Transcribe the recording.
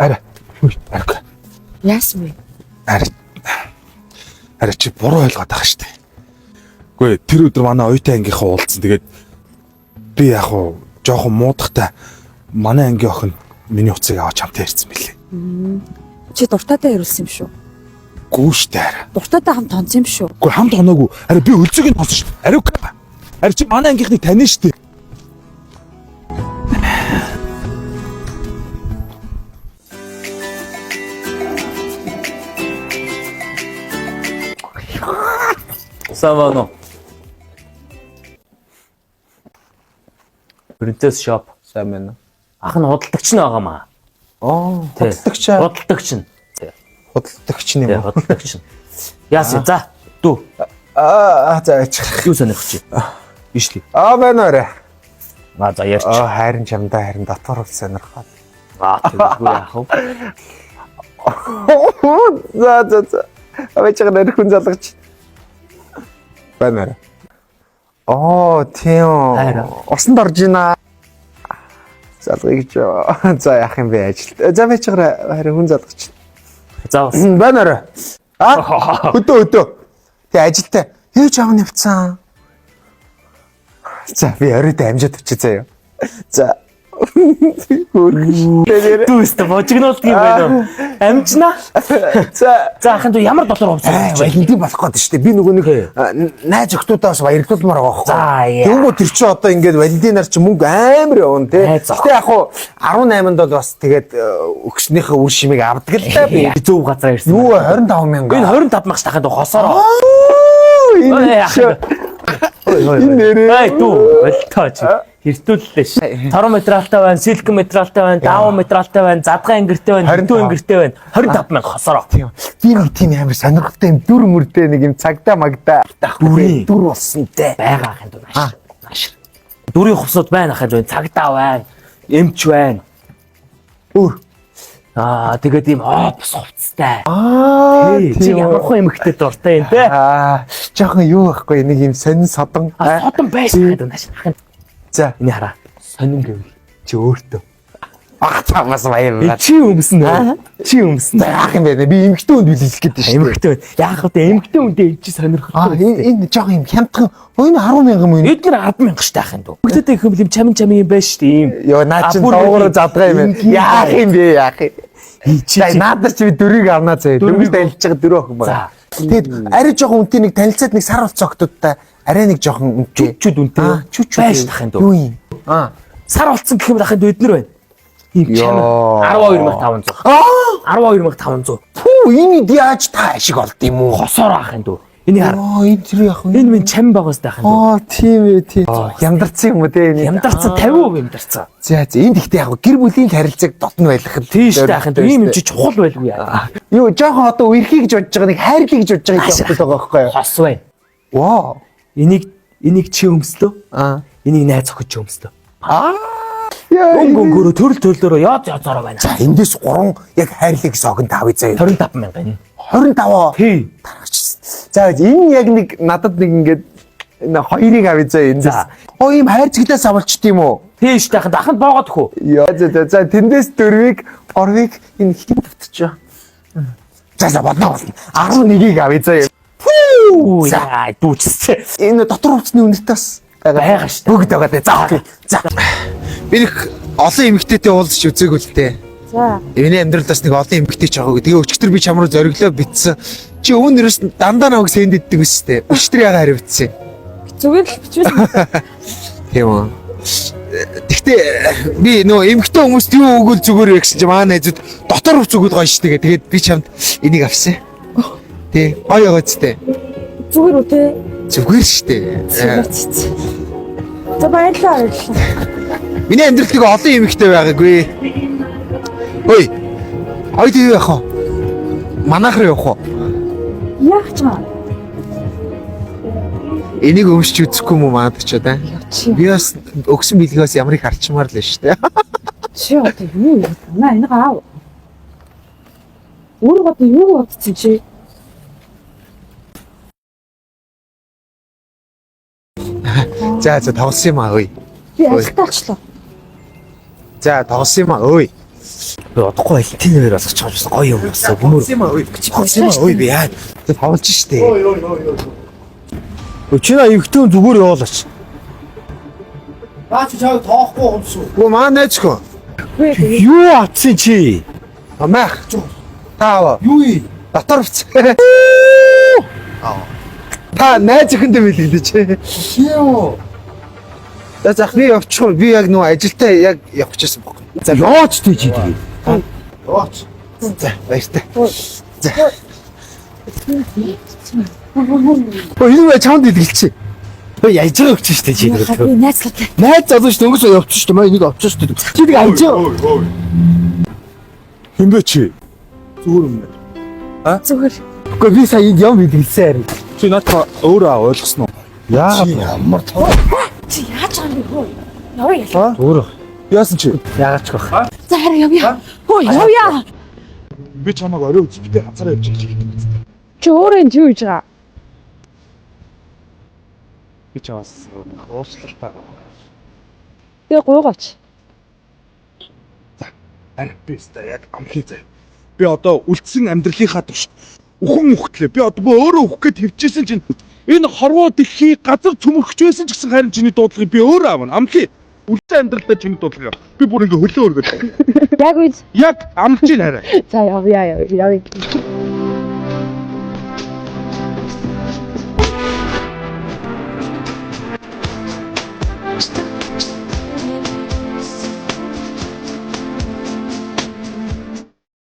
Арай. Арай. Яасан вэ? Арай чи буруу ойлгоод байгаа шүү дээ. Үгүй тэр өдөр манай оюутан ангийнхаа уулзсан. Тэгээд би яг хуу жоохон муудахтай манай ангийн охин миний уцыг аваад чамтай ирсэн билээ. Чи дуртайтай ирүүлсэн юм шүү. Гүү штэ арай. Дуртайтай хамт тонсон юм шүү. Үгүй хамт оноогүй. Арай би өлзөг нь тонсон шүү дээ. Арай. Арай чи манай ангийнхныг таних шүү дээ. Савано. Princess Shop сайн байна. Ах нь худалдагч нь байгаамаа. Худалдагч. Худалдагч нь. Худалдагч юм уу? Худалдагч нь. Яасан за дүү. За Юу сонирхож чи? Биш ли. Байна арай. За ярьч. Хайрын чамдаа харин дотор ус сонирхоод. Тэггүй яах вэ? За. Аваач нэр хүн залгаж. Байна. Тийм. Усанд орж ийна. Залгая гэж. За яах юм бэ ажил. За вечгээр харин хүн залгаж. За байна. Хөдөө. Тэг ажилтай. Яаж аав нэвцсэн. За би оройд амжаад очиж заяа. За. Дүүстэ божигнуулт юм байна уу? Амжнаа. За ахын дүү ямар доллар хувьцаа? Валентин болох гээд шүү дээ. Би нөгөө нэг найз охтуудаа бас баярлуулмаар байгаа За байхгүй. Тэгвэл тэр чинь одоо ингээд Валентинаар чи мөнгө амар явна тий. Гэтэ яг хуу 18-нд бол бас тэгээд өгснийхээ үр шимийг авдаг л та би. Зөв газар ирсэн. Юу 25,000. Энэ 25 мянга тахад хосороо. Энэ нэрээ. Дүү болтооч. Хэртүүллээ ш. Торон материалтай байна, силикон материалтай байна, даван материалтай байна, задган ангиртай байна, хөрдөө ангиртай байна. 25 мянга хосороо. Би нэг тийм амар сонирхолтой юм дүр мөрдөө нэг юм цагдаа магдаа дүр болсон те. Байгаа ахын дүү нааш. Дүрийн хувцсууд байна ахын дүү цагдаа байна, эмч байна. Тэгээд ийм бус хувцастай. Чи ямар хөө эмэгтэй дуртай юм те. Жохон юу байхгүй нэг юм сонин содон. Содон байсан гэдэг нааш. За энэ хараа. Сонин гэвэл чи өөртөө. Цаамаас баяр. Чи өмснө. Чи өмснө. Яах юм бэ? Би эмэгтэй хүнд билэлэх гэдэг шүү. Эмэгтэй. Яах вэ? Эмэгтэй хүндээ чи сонирхох. Энэ жоох юм хямдхан. Энэ 10,000 юм. Эдгээр 10,000 штэ ахын дүү. Эмэгтэй их юм чамин юм байна штэ ийм. Йоо наа чин доогоор задгаа юм. Яах юм бэ? Яах юм. Чи надад чи дөрийг авнаа заяа. Дөрвөж танилж байгаа дөрөв охин байна. Тэгэд арай жоохон үнтэй нэг танилцаад нэг сар болцсон октодтай арай нэг жоохон үнтэй. Чүчүүд үнтэй. Байж тахын дүү. Юу юм? Сар болцсон гэх юм ахын дүү эднэр байна. Ийм чамин 12,500. 12,500. Фүү энэ яаж та ашиг олд юм уу? Хосоор ахын дүү. Энийг хараа. Энэ тэр яах вэ? Энэ минь чам байгаас тахын дүү. Тийм ээ тийм. Ямдарсан юм уу те энэ? Ямдарсан 50% ямдарсан. За энэ ихтэй яг гэр бүлийн харилцааг дотн байлгах. Тийм шүү дээ ахын дүү. Ийм юм чи чухал байлгүй яа. Юу жоохон одоо үерхий гэж бодож байгаа нэг хайрлаа гэж бодож байгаа юм байгаа байхгүй юу? Хос байна. Вау. Энийг чи өмслөө. Энийг найз охид чи өмслөө. Өнгөрөө төрөлөөрөө яозороо байна. За эндээс 3 яг хайрлаа гэсэн огн тавь заяа. 25 мянга энэ. 25. Тий. За энэ яг нэг надад нэг ингээд энэ хоёрыг авъя заяа эндээс. Ийм хайр цэглээс авалчт юм уу? Тий шүү дээ. Даханд боогод хөө. Яа за тэндээс 4-ыг, 3-ыг энэ хит тавьчих. За бодно. 11-ыг авъя заяа. Үу яа дүүчтэй. Энэ дотор хувцсны үнэтэй бас байгаа шүү дээ. Бүгд байгаа дээ. За окей. За. Би нэг олон эмэгтэйтэй уулзч үзээгүй л дээ. За. Эвний амьдралаас нэг олон эмэгтэй ч байгаагүй. Тэгээ өчтөр би чам руу зориглоо битсэн. Чи өвнөрөөс дандаа намайг сэнд иддэг үстэй. Өчтөр яга харивдсан. Зүгээр л бичсэн. Тийм үү. Гэхдээ би нөө эмэгтэй хүмүүст юу өгөөл зүгээр вэ гэсэн чи маа найзууд дотор хувц өгöl гоё шүү дээ. Тэгээд би чамд энийг авсан. Тий, гоё гоё зү. Зүгээр үү те? Зүгээр шүү дээ. За баярлалаа. Миний амьдралд нэг олон эмэгтэй байгаагүй. Ой. Хойд юу яах вэ? Манайхаар явах уу? Яах ч юм. Энийг өмсч үзэхгүй юм уу манад ч удаа? Би бас өгсөн билгээс ямар их харчмаар л шүү дээ. Чи одоо юу юм? Энийг аав. Өөрөө одоо юу бодсон чи? За тоглосон юм аа ой. Би ажилтаачлаа. За тоглосон юм аа ой. Би одохгүй алтын нэрээс очиж байсан гоё юм болсон. Бөмөр. Ой би яа. Тэ тавуулж штэ. Өчигдөр эвхтэн зүгээр явуулаач. Наач чаг тоохгүй юмсуу. Гү маа найзгүй. Юу атсан чи? Амах. Таава. Юу юм? Дотор бич. Та найз ихэндээ мэлгэлээ. Юу? За зах би явчих. Би яг нөө ажилдаа яг явах гэсэн бохоо. За яваач тий чи тэгээ. Ооч. За баяртай. За. Энэ вэ чамд идэлчи. Ой яаж байгаа өгч штэ чи Би тэгээ. найзлаатай. Найз залуу шүү дээ өнгөс явчих шүү дээ. Маа энийг авчих шүү дээ. Чи нэг авч. Хэмбэ чи? Зүгээр юм байна. Зүгээр. Гэхдээ би сая энд юм идэлсэн харин. Чи надад өөрөө ойлгосноо? Яагаад Ямар тоо? Чи яаж байгаа юм бэ? Явъя. Өөрөө. Яасан чи? Яагач бах. За хараа явъя. Хөө явъя. Би чамайг орой үзбитээ ганцаараа явж байгаа. Чи өөрөө энэ юу хийж байгаа? Би чамаас уучлалаа. Тэгээ гуйгаач. Ань би өстой яг амхий заяа. Би одоо үлдсэн амьдралынхаа турш үхэн үхтлээ. Би одоо өөрөө үхэх гээд хөвчээсэн чинь энэ хорвоо дэлхий газар цөмөрч байсан ч гэсэн харин чиний дуудлагыг би өөрөө аавна. Амхий үлдсэн амьдралдаа чиний дуудлагыг. Би бүр ингээ хөлөө өргөд. Яг үз. Яг амж ийн хараа. За явъя.